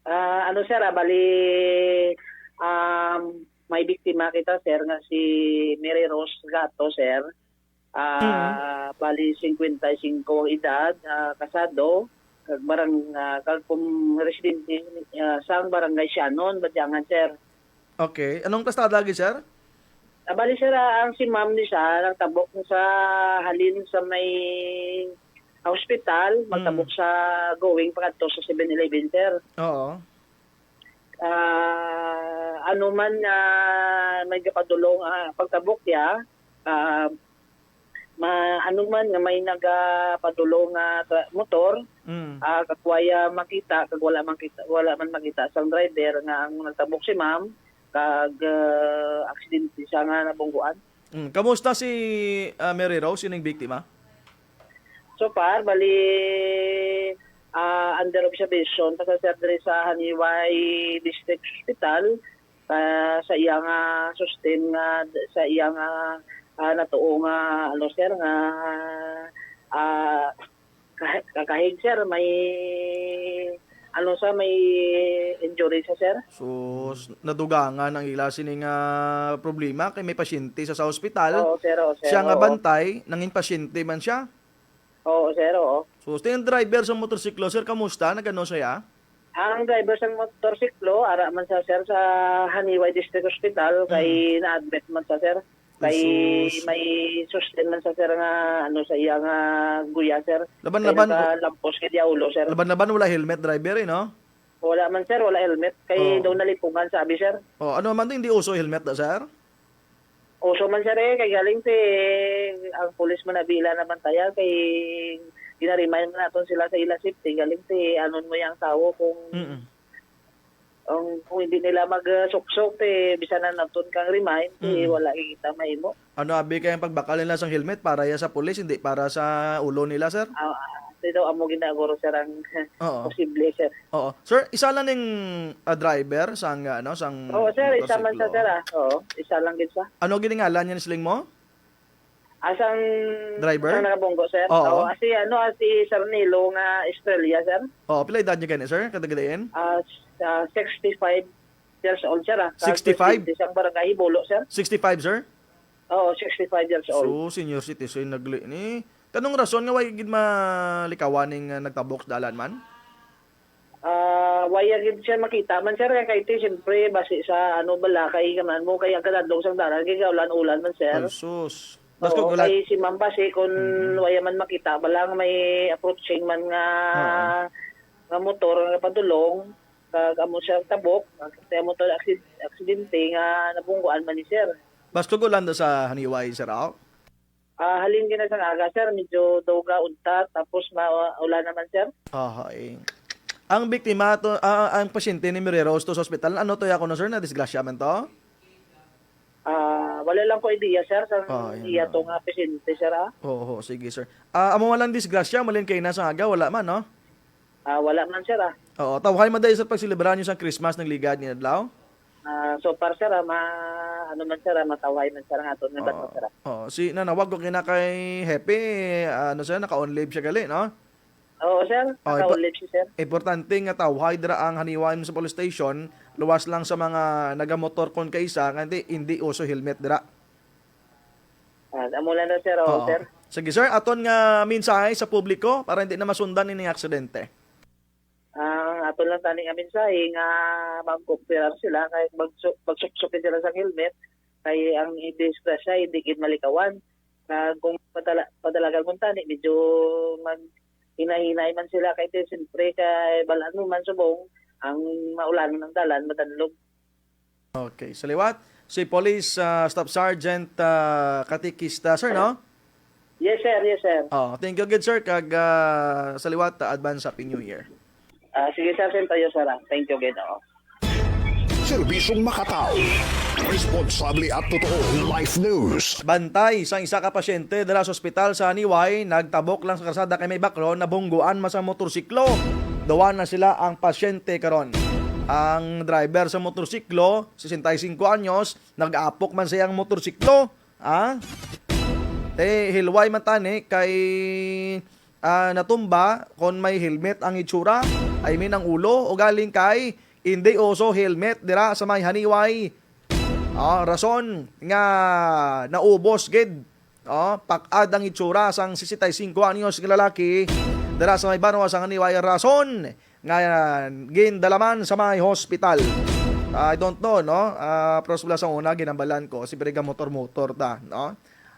Ano sir, bali may biktima kita sir nga si Mary Rose Gato sir. Mm. Bali 55 ang edad, kasado, kag kag residente sa barangay Sianon, Badyangan sir. Okay. Anong kastada lagi, sir? Bali sir, ang si ma'am ni siya nagtabok sa halin sa may hospital, magtabok sa going pagadto sa 7-Eleven sir. Oo. Ano man na may kapadulong pagtabok niya, ano man nga may nagapadulong nga motor, Mm. kakwaya makita, kag wala man makita sa driver nga ang nagtabok si ma'am, kag aksidente siya nga nabungguan. Kamusta si Mary Rose, yun yung biktima? So far, bali under observation sa surgery sa Haniway District Hospital, sa iyang sustain nga sa iyang natuo nga ano sir nga kahig sir may ano sa may injury sa sir. So, nadugangan ang ila sining problema kay may pasyente sa ospital. Oo sir, Siya nga bantay, nangin pasyente man siya. Oo sir, oo. So, yung driver sa motorsiklo, sir, kamusta? Nagano siya? Ang driver sa motorsiklo, ara man sa sir sa Haniway District Hospital, kay na-admit man sa sir. Kay Jesus. may sustain man sa sir nga ano sa iya nga guya sir. Laban-laban. Kay lampos kay diaulo sir. Laban-laban wala helmet driver no? Wala man sir, wala helmet. Kay daw nalipungan sabi sir. Oh, ano man din hindi uso helmet da, sir? Uso man sir kay galing ang pulis man nabila naman tayo kay ginarimayan man naton sila sa ila safety galing anon mo yang tawo kung kung hindi nila mag-suksok bisan na naton kang remind wala kita mahimo. Ano abi kayang pagbakal nila sa helmet para ya sa pulis, hindi para sa ulo nila, sir? Ito amo ginaguro sir ang Oo. posible sir. Oo. Sir, isa lang ng driver sang sang Oo sir, isa man sa motorsiklo. sir Oo, isa lang gid sa. Ano giningalan niya sling mo? Asang Driver? Asang nakabunggo sir? Oo. Si Sir Nilo nga Australia sir. Oh, pila edad niya gani, sir? Kadagadayin? 65 years old sir. 65? Isang barangay Bolo sir. 65, sir? Oo, 65 years old. So, senior citizen nagli ni. Kanong rason nga way gid malikawan ning nagtabok sa dalan man? Waya gid siya makita man sir kay siyempre base sa ano bala kay kaman mo kay ang kadadlong sang dalan kay ulan-ulan man sir. Jesus. Oo, kay si Ma'am Basi kung waya man makita balang may approaching man nga motor nga padulong kag amo siya tabok kay motor aksidente nga nabungguan man ni sir. Basto gulan sa Haniway, sir. Halin gina sa aga sir medyo doga unta tapos maulan naman sir. Ang biktima to ang pasyente ni Mary Rose to sa ospital, ano to ya ko no, sir, na disgrasya man to? Wala lang ko idea sir sa iya yan to nga pasyente sir Oo, sige, sir. Amo walang disgrasya, malin kay na sa aga, wala man, no? Wala man sir Oo, tawhay man dahil sa pagsilibran niyo sa Christmas ng ligad ni Adlaw? So far sir ano man sir matawhay man sir nga aton nga bato sir. Si nanawag ko kina kay Happy, ano siya, naka-on leave siya gali, no? Oo sir, naka-live si sir. Importante nga tawhay dira ang Haniway sa police station, luwas lang sa mga nagamotor kon kaysa, hindi uso helmet dira. Amo lang na sir, sir. Sige sir, aton nga mensahe sa publiko para hindi na masundan ini aksidente. Aton lang tani nga mensahe nga magkumpira sila kay magsuksukin sila sa helmet kay ang disgrasya hindi gid malikawan. Kung padalagan mo tani medyo hinahinay man sila kay siyempre kay balaan mo man subong ang maulan ng dalan madanlog. Okay, saliwat si Police Staff Sergeant Katikista, sir, no? Yes sir, yes sir. Thank you good sir kag saliwat advance happy new year. Sige sir, tayo sir. Thank you gid Serbisyong makatao, responsable at totoong life news. Bantay sa isa ka pasyente dala sa ospital sa Haniway, nagtabok lang sa karsada kay may baklo, nabungguan man sa motorsiklo. Dawan na sila ang pasyente karon. Ang driver sa motorsiklo, 65 anyos, nag-aapok man sa iyang motorsiklo. Hilway man tani kay natumba kon may helmet ang itsura, I mean ang ulo, o galing kay hindi uso helmet dira sa may haniway. Rason nga naubos gid. Pakad ang itsura sang 65 anyos nga lalaki dira sa may Banwa sa haniway, rason nga gindalaman sa may hospital. I don't know, no? Pero sula sa una, ginambalan ko, si Brega motor-motor ta, no?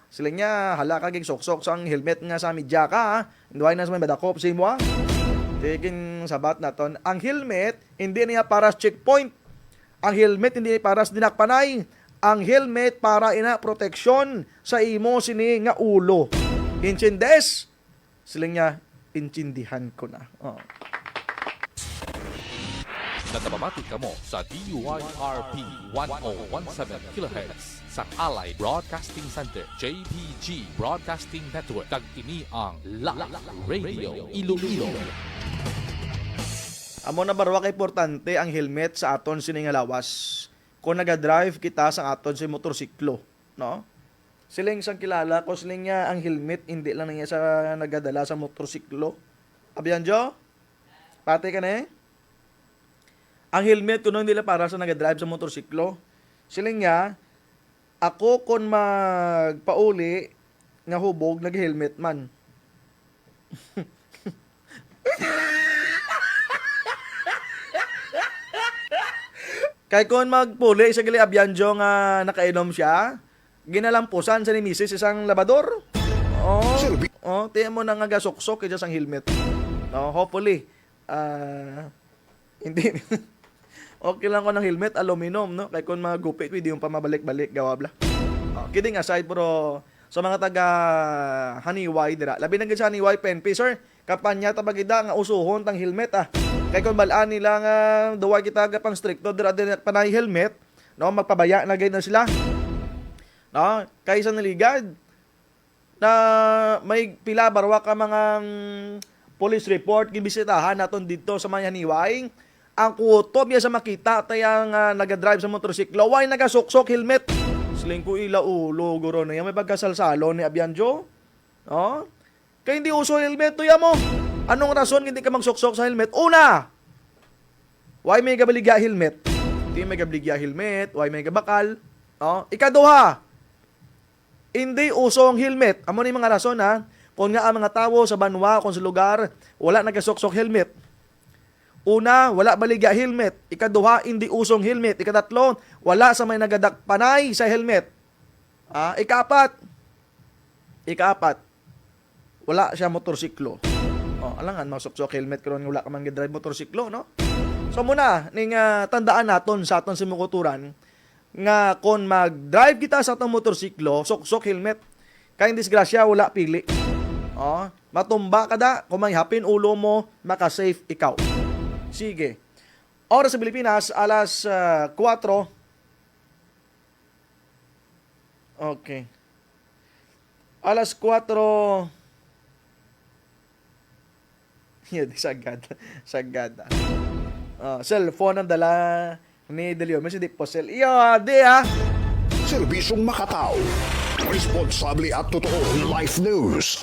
Sila niya, hala ka sok-sok sa helmet nga sa midya ka, ha? Hindi na sa may badakop si mo, ha? Tigin sabat na ton. Ang helmet, hindi niya para sa checkpoint. Ang helmet, hindi para sa dinakpanay. Ang helmet, para ina proteksyon sa imo sini nga ulo. Inchindes? Sila niya, inchindihan ko na. Natababati ka mo sa DYRP 1017 kHz sa Allied Broadcasting Center, JPG Broadcasting Network. Kag ini ang La Radio Iloilo. Amo na barwa kay importante ang helmet sa aton sining lawas. Kung naga-drive kita sa aton si motorsiklo, no? Siling sang kilala ko siling niya ang helmet hindi lang niya sa nagadala sa motorsiklo. Abiyan jo? Pati ka na eh? Ang helmet kuno nila para sa naga-drive sa motorsiklo. Siling niya, ako kon magpauli nga hubog nag-helmet man. Kay kon magpuli sa gali abyanjo nga nakainom siya, ginalampusan sa ni Mrs. isang labador. Tiyan mo na nga gasok-sok kaya sang helmet. Hopefully, hindi okay lang ko ng helmet, aluminum, no? Kaya kung magupit, hindi yung pa mabalik-balik, gawabla. Kidding aside, pero sa mga taga Haniway, dira. Labi na sa Haniway, PNP, sir. Kapanya tabagida nga usuhon tang helmet, Kaya kung balaan nila nga duwa kita pang stricto, dira din panay helmet, no? Magpabaya na ganyan na sila. No? Kaysa naligad, na may pila barwa ka mga police report, gibisitahan naton dito sa mga Haniway. Ang kutob niya sa makita tayang nagadrive sa motorsiklo, why nagasok-sok helmet? Sling ko ila ulo, guro na yan. May pagkasalsalo ni Abianjo. Kaya hindi uso helmet to ya mo. Anong rason hindi ka magsok-sok sa helmet? Una, why may gabaligya helmet? Hindi may gabaligya helmet, why may gabakal? Ikaduha, hindi uso ang helmet. Amo na yung mga rason, kung nga ang mga tao sa banwa, kung sa lugar, wala nagasok-sok helmet. Una, wala baligya helmet. Ikaduha, hindi usong helmet. Ikatatlo, wala sa may nagadakpanay sa helmet. Ikaapat, wala siya motorsiklo. Alangan, masuksok helmet karon wala ka man drive motorsiklo, no? So muna, ning tandaan naton sa aton simukuturan nga kung mag-drive kita sa atong motorsiklo, suksok helmet. Kaya disgrasya, wala pili. Matumba ka da, kung may hapin ulo mo, makasafe ikaw. Sige. Oras sa Pilipinas, alas 4. Okay. Alas 4. Yan, sagad. Cellphone ang dala ni Delio. May hindi po cell. Di Serbisyong makatao, responsable at totoo life news.